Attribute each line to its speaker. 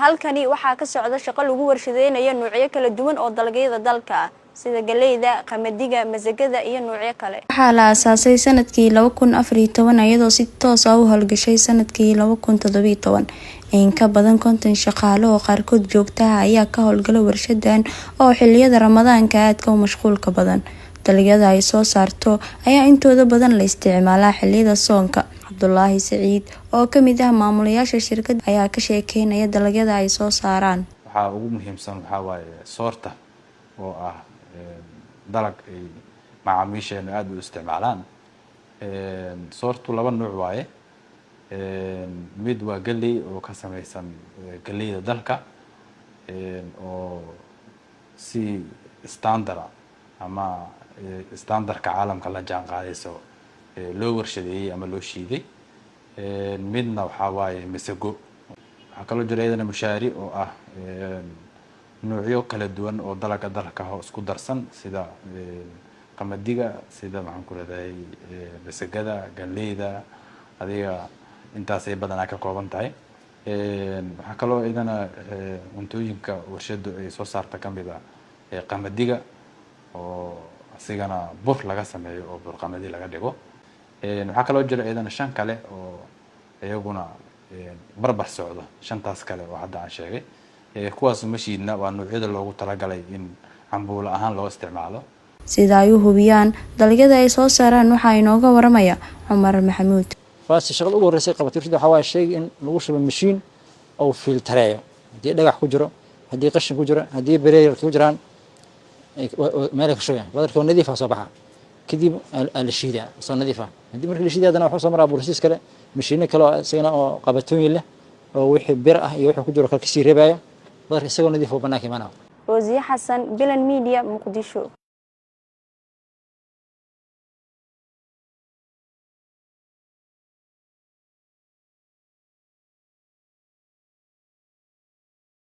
Speaker 1: halkani waxaa ka socda shaqo lagu warshadeynayo noocyo kala duwan oo dalagyada dalka ah sida galeyda, qamadiga, masagada iyo noocyo kale. Waxaa la aasaasay sanadkii 2014 iyadoo si toos ah u hawlgashay sanadkii 2017. In ka badan 50 shaqaale oo qaarkood joogta ah ayaa ka hawlgala warshadan oo xilliyada Ramadaanka aadka u mashquulka badan. Dalagyada ay soo saarto ayaa intooda badan la isticmaalaa xilliyada soonka. Abdullaahi Saciid oo ka mid ah maamulayaasha shirkadda ayaa ka sheekeynaya dalagyada ay soo saaraan.
Speaker 2: Waxa ugu muhiimsan waxa waaye soorta oo ah dalag ay macaamiisheena aad u isticmaalaan. Soortu laba nooc waaye. Mid waa galey oo ka samaysan galeyda dalka oo si standard ama standardka caalamka la jaan qaadayso loo warshadeeyay ama loo shiiday. Midna waxa waaye masago. Waxa kale oo jira iyadana mushaari oo ah noocyo kala duwan oo dalagga dalka isku darsan sida qamadiga, sida maxaan ku leedahay masagada, galeyda, adiga intaas ay badan ka kooban tahay. Waxa kale oo iyadana cuntooyinka warshadu ay soo saarta kamid ah qamadiga oo asigana bur laga sameeyo oo bur qamadi laga dhigo. Waxa kale oo jira iyadana shan kale oo iyaguna barbar socdo shantaas kale oo hadda aan sheegay. Kuwaas mashiidna waa noocyada loogu talagalay in cambuulo ahaan loo isticmaalo. Sida ay u hubiyaan dalagyada ay soo saaraan waxa inooga waramaya Cumar Maxamuud.
Speaker 3: Faasi shaqada ugu horeysay qabatirida waxa waa shay in lagu shubo mashiin oo filtareeyo. Hadii dhagax ku jiro, hadii qashin ku jiro, hadii bareer ku jiraan meel ka shaqeeya. Badarka nadiif ah soo baxa. Kadib la shiidaa soo nadiif ah. Hadii markii la shiidaadana waxa soo maraa boorsiis kale, mashiin kale oo isagana oo qabatooyin leh oo wixii bir ah iyo wixii ku jiro kala kasii reebaya. badarka isagoo nadiif oo banaanka imaanaa.
Speaker 1: Roziya Xasan, Bilan Media, Muqdisho.